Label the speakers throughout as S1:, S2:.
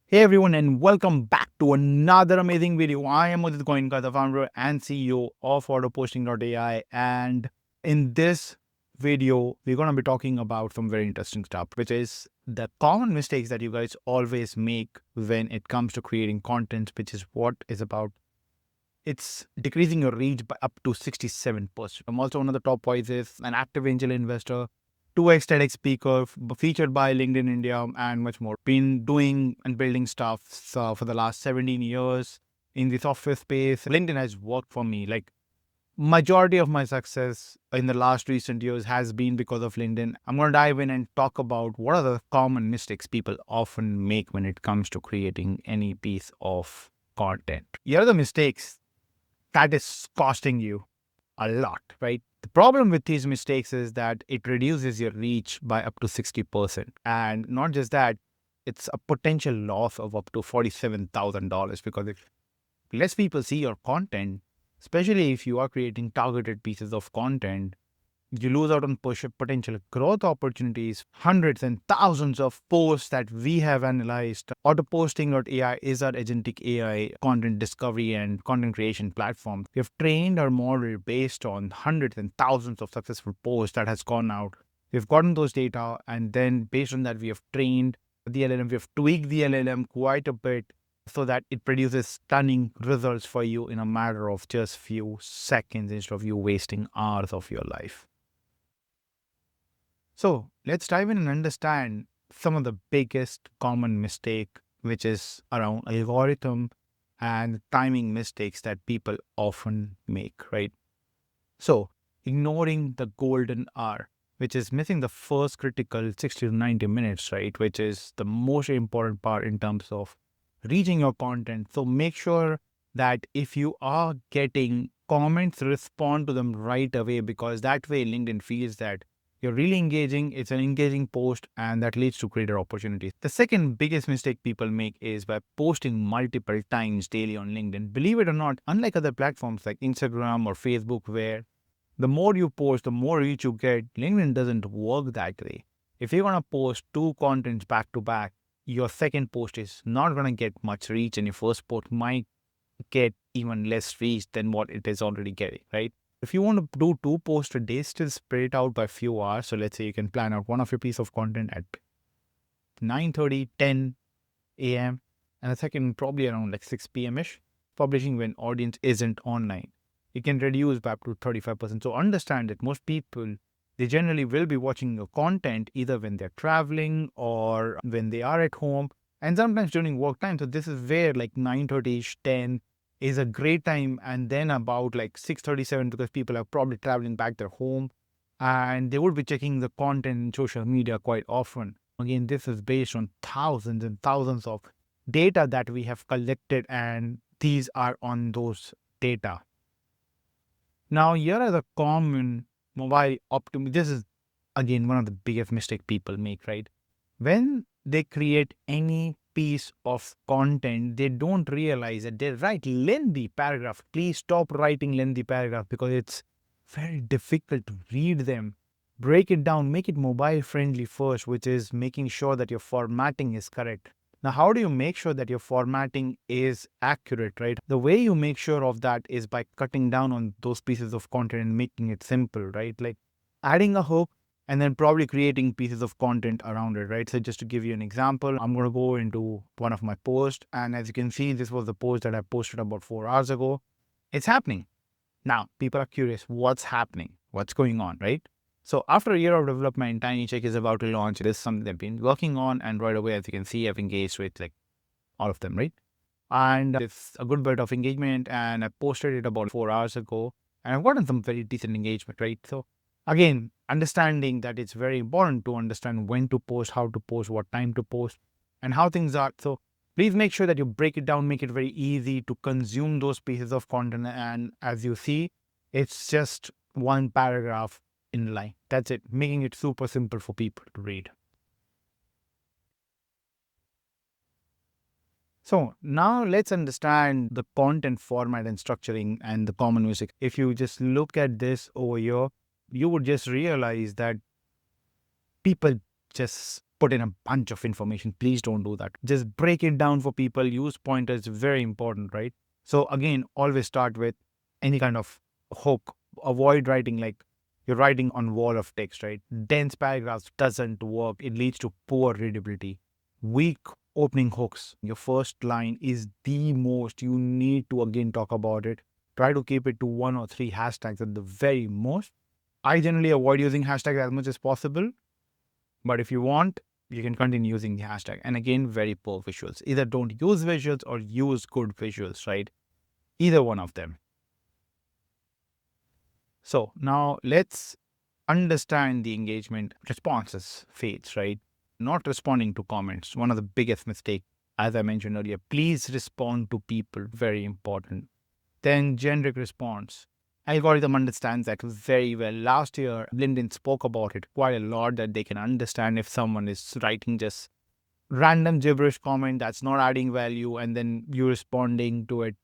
S1: Hey everyone, and welcome back to another amazing video. I am Udit Goenka, the founder and CEO of autoposting.ai, and in this video, we're going to be talking about some very interesting stuff, which is the common mistakes that you guys always make when it comes to creating content, which is what is about. It's decreasing your reach by up to 67%. I'm also one of the top voices, an active angel investor, 2x TEDx speaker, featured by LinkedIn India, and much more. Been doing and building stuff for the last 17 years in the software space. LinkedIn has worked for me. Like, majority of my success in the last recent years has been because of LinkedIn. I'm going to dive in and talk about what are the common mistakes people often make when it comes to creating any piece of content. Here are the mistakes that is costing you a lot, right? The problem with these mistakes is that it reduces your reach by up to 60%. And not just that, it's a potential loss of up to $47,000 because if less people see your content, especially if you are creating targeted pieces of content, you lose out on potential growth opportunities, hundreds and thousands of posts that we have analyzed. Autoposting.ai is our agentic AI content discovery and content creation platform. We have trained our model based on hundreds and thousands of successful posts that has gone out. We've gotten those data, and then based on that, we have trained the LLM. We have tweaked the LLM quite a bit so that it produces stunning results for you in a matter of just few seconds instead of you wasting hours of your life. So let's dive in and understand some of the biggest common mistake, which is around algorithm and timing mistakes that people often make, right? So ignoring the golden hour, which is missing the first critical 60 to 90 minutes, right? Which is the most important part in terms of reaching your content. So make sure that if you are getting comments, respond to them right away, because that way LinkedIn feels that you're really engaging, it's an engaging post, and that leads to greater opportunities. The second biggest mistake people make is by posting multiple times daily on LinkedIn. Believe it or not, unlike other platforms like Instagram or Facebook, where the more you post, the more reach you get, LinkedIn doesn't work that way. If you're going to post two contents back to back, your second post is not going to get much reach, and your first post might get even less reach than what it is already getting, right? If you want to do two posts a day, still spread it out by a few hours. So let's say you can plan out one of your piece of content at 9:30, 10 a.m. and the second probably around like 6 p.m.-ish, publishing when audience isn't online. You can reduce by up to 35%. So understand that most people, they generally will be watching your content either when they're traveling or when they are at home, and sometimes during work time. So this is where like 9:30-ish, 10 is a great time, and then about like 6:37, because people are probably traveling back their home and they would be checking the content in social media quite often. Again, this is based on thousands and thousands of data that we have collected, and these are on those data. Now, here are the common mobile optim. This is again one of the biggest mistake people make, right? When they create any piece of content, they don't realize that they write lengthy paragraph. Please stop writing lengthy paragraph, because it's very difficult to read them. Break it down, make it mobile friendly first, which is making sure that your formatting is correct. Now, how do you make sure that your formatting is accurate, right? The way you make sure of that is by cutting down on those pieces of content and making it simple, right? Like adding a hook and then probably creating pieces of content around it, right? So just to give you an example, I'm going to go into one of my posts, and as you can see, this was the post that I posted about 4 hours ago. It's happening. Now, people are curious, what's happening? What's going on, right? So after a year of development, Tiny Check is about to launch. This is something they've been working on, and right away, as you can see, I've engaged with like all of them, right? And it's a good bit of engagement, and I posted it about 4 hours ago, and I've gotten some very decent engagement, right? So again, understanding that it's very important to understand when to post, how to post, what time to post, and how things are. So please make sure that you break it down, make it very easy to consume those pieces of content. And as you see, it's just one paragraph in line. That's it, making it super simple for people to read. So now let's understand the content format and structuring and the common music. If you just look at this over here, you would just realize that people just put in a bunch of information. Please don't do that. Just break it down for people. Use pointers. Very important, right? So again, always start with any kind of hook. Avoid writing like you're writing on wall of text, right? Dense paragraphs doesn't work. It leads to poor readability. Weak opening hooks. Your first line is the most. You need to again talk about it. Try to keep it to 1 or 3 hashtags at the very most. I generally avoid using hashtags as much as possible, but if you want, you can continue using the hashtag. And again, very poor visuals. Either don't use visuals or use good visuals, right? Either one of them. So now let's understand the engagement responses phase, right? Not responding to comments. One of the biggest mistakes, as I mentioned earlier, please respond to people. Very important. Then generic response. Algorithm understands that very well. Last year, LinkedIn spoke about it quite a lot, that they can understand if someone is writing just random gibberish comment that's not adding value, and then you responding to it,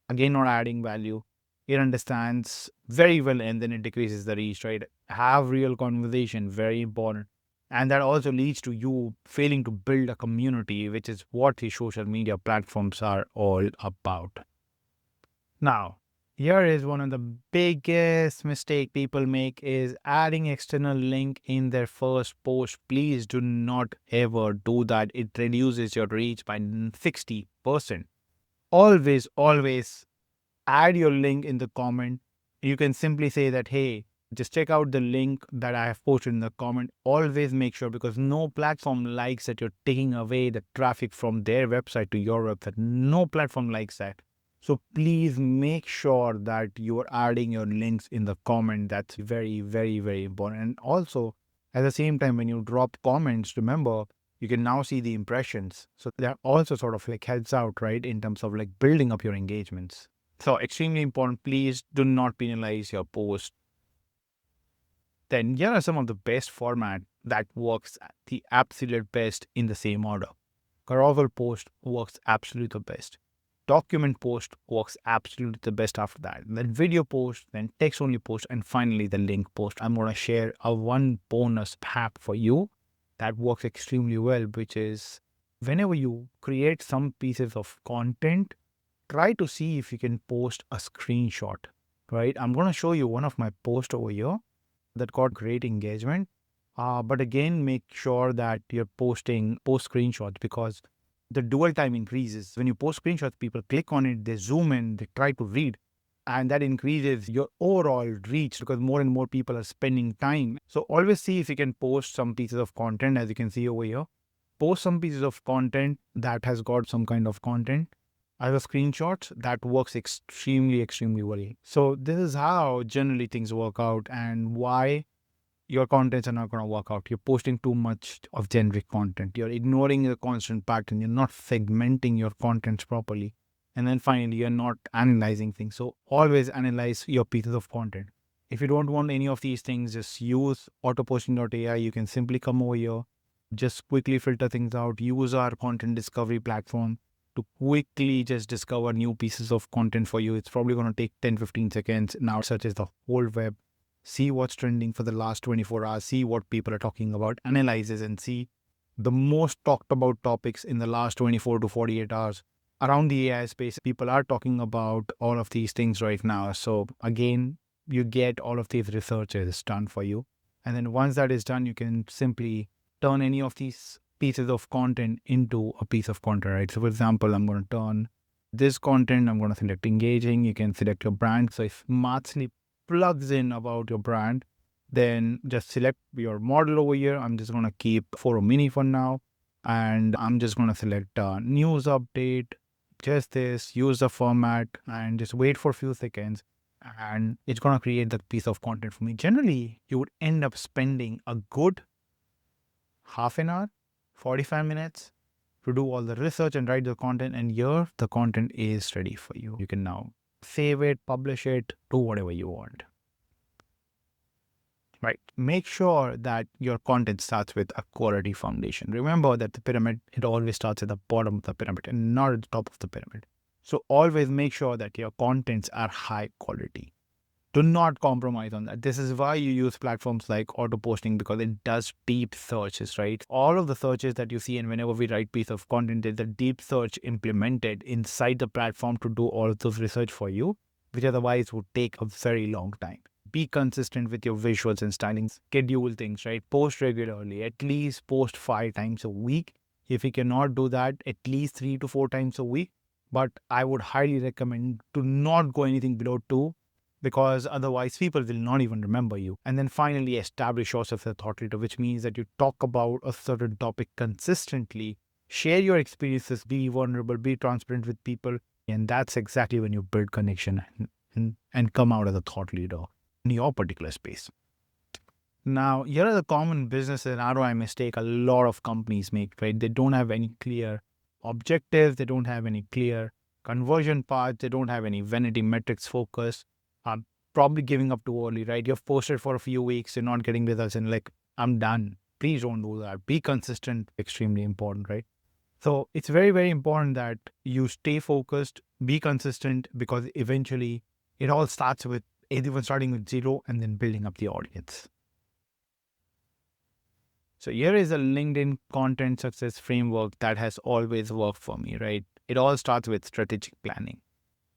S1: again, not adding value. It understands very well, and then it decreases the reach, right? Have real conversation, very important. And that also leads to you failing to build a community, which is what the social media platforms are all about. Now, here is one of the biggest mistake people make is adding external link in their first post. Please do not ever do that. It reduces your reach by 60%. Always add your link in the comment. You can simply say that, hey, just check out the link that I have posted in the comment. Always make sure, because no platform likes that you're taking away the traffic from their website to your website. No platform likes that. So please make sure that you are adding your links in the comment. That's very important. And also, at the same time, when you drop comments, remember, you can now see the impressions. So that also sort of like helps out, right, in terms of like building up your engagements. So extremely important, please do not penalize your post. Then here are some of the best format that works the absolute best in the same order. Carousel post works absolutely the best. Document post works absolutely the best after that. Then video post, then text only post, and finally the link post. I'm going to share a one bonus hack for you that works extremely well, which is whenever you create some pieces of content, try to see if you can post a screenshot, right? I'm going to show you one of my posts over here that got great engagement. But again, make sure that you're posting post screenshots, because the dwell time increases. When you post screenshots, people click on it, they zoom in, they try to read, and that increases your overall reach because more and more people are spending time. So always see if you can post some pieces of content, as you can see over here. Post some pieces of content that has got some kind of content as a screenshot. That works extremely well. So this is how generally things work out, and why your contents are not going to work out. You're posting too much of generic content. You're ignoring the constant pattern. You're not segmenting your contents properly. And then finally, you're not analyzing things. So always analyze your pieces of content. If you don't want any of these things, just use autoposting.ai. You can simply come over here, just quickly filter things out, use our content discovery platform to quickly just discover new pieces of content for you. It's probably going to take 10-15 seconds. Now searches the whole web, see what's trending for the last 24 hours, see what people are talking about, analyzes and see the most talked about topics in the last 24 to 48 hours. Around the AI space, people are talking about all of these things right now. So again, you get all of these researches done for you. And then once that is done, you can simply turn any of these pieces of content into a piece of content, right? So for example, I'm going to turn this content, I'm going to select engaging. You can select your brand. So if Matsley plugs in about your brand, then just select your model over here. I'm just going to keep Foro Mini for now. And I'm just going to select news update, just this, use the format, and just wait for a few seconds. And it's going to create that piece of content for me. Generally, you would end up spending a good half an hour, 45 minutes to do all the research and write the content. And here, the content is ready for you. You can now save it, publish it, do whatever you want. Right. Make sure that your content starts with a quality foundation. Remember that the pyramid, it always starts at the bottom of the pyramid and not at the top of the pyramid. So always make sure that your contents are high quality. Do not compromise on that. This is why you use platforms like auto posting, because it does deep searches, right? All of the searches that you see, and whenever we write piece of content, there's a deep search implemented inside the platform to do all of those research for you, which otherwise would take a very long time. Be consistent with your visuals and styling. Schedule things, right? Post regularly. At least post 5 times a week. If you cannot do that, at least 3 to 4 times a week. But I would highly recommend to not go anything below 2, because otherwise people will not even remember you. And then finally, establish yourself as a thought leader, which means that you talk about a certain topic consistently, share your experiences, be vulnerable, be transparent with people. And that's exactly when you build connection and come out as a thought leader in your particular space. Now, here are the common business and ROI mistake a lot of companies make, right? They don't have any clear objectives, they don't have any clear conversion paths, they don't have any vanity metrics focus. Probably giving up too early, right? You've posted for a few weeks, you're not getting results, and like, I'm done. Please don't do that. Be consistent, extremely important, right? So it's very, very important that you stay focused, be consistent, because eventually it all starts with everyone starting with zero and then building up the audience. So here is a LinkedIn content success framework that has always worked for me, right? It all starts with strategic planning.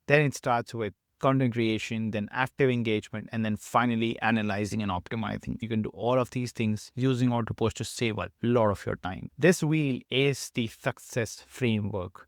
S1: Then it starts with content creation, then active engagement, and then finally analyzing and optimizing. You can do all of these things using AutoPost to save a lot of your time. This wheel is the success framework.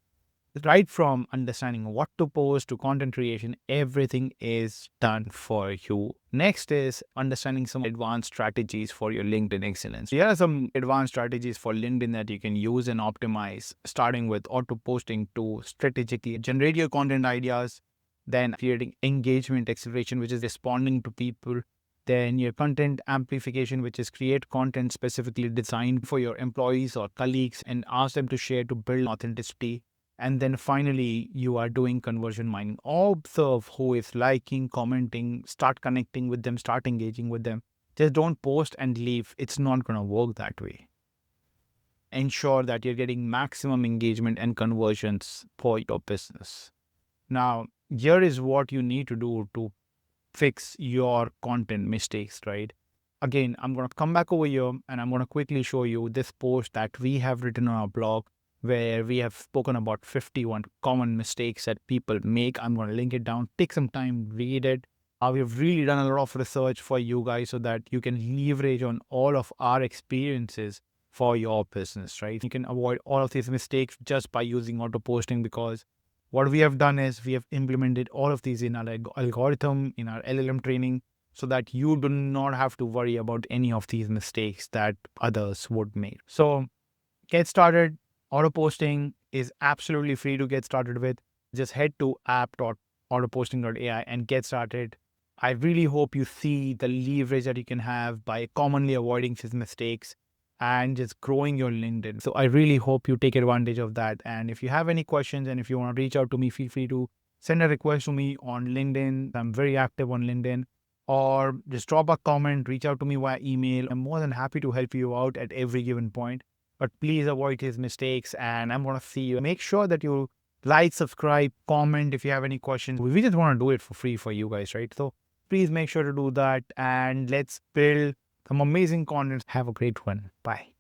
S1: Right from understanding what to post to content creation, everything is done for you. Next is understanding some advanced strategies for your LinkedIn excellence. Here are some advanced strategies for LinkedIn that you can use and optimize, starting with auto posting to strategically generate your content ideas, then creating engagement acceleration, which is responding to people, then your content amplification, which is create content specifically designed for your employees or colleagues and ask them to share to build authenticity. And then finally, you are doing conversion mining. Observe who is liking, commenting, start connecting with them, start engaging with them. Just don't post and leave. It's not going to work that way. Ensure that you're getting maximum engagement and conversions for your business. Now, here is what you need to do to fix your content mistakes, right? Again, I'm going to come back over here and I'm going to quickly show you this post that we have written on our blog, where we have spoken about 51 common mistakes that people make. I'm going to link it down. Take some time, read it. We've really done a lot of research for you guys so that you can leverage on all of our experiences for your business, right? You can avoid all of these mistakes just by using auto posting, because what we have done is we have implemented all of these in our algorithm, in our LLM training, so that you do not have to worry about any of these mistakes that others would make. So get started. Auto posting is absolutely free to get started with. Just head to app.autoposting.ai and get started. I really hope you see the leverage that you can have by commonly avoiding these mistakes and just growing your LinkedIn. So I really hope you take advantage of that. And if you have any questions and if you want to reach out to me, feel free to send a request to me on LinkedIn. I'm very active on LinkedIn. Or just drop a comment, reach out to me via email. I'm more than happy to help you out at every given point. But please avoid his mistakes, and I'm going to see you. Make sure that you like, subscribe, comment if you have any questions. We just want to do it for free for you guys, right? So please make sure to do that, and let's build some amazing content. Have a great one. Bye.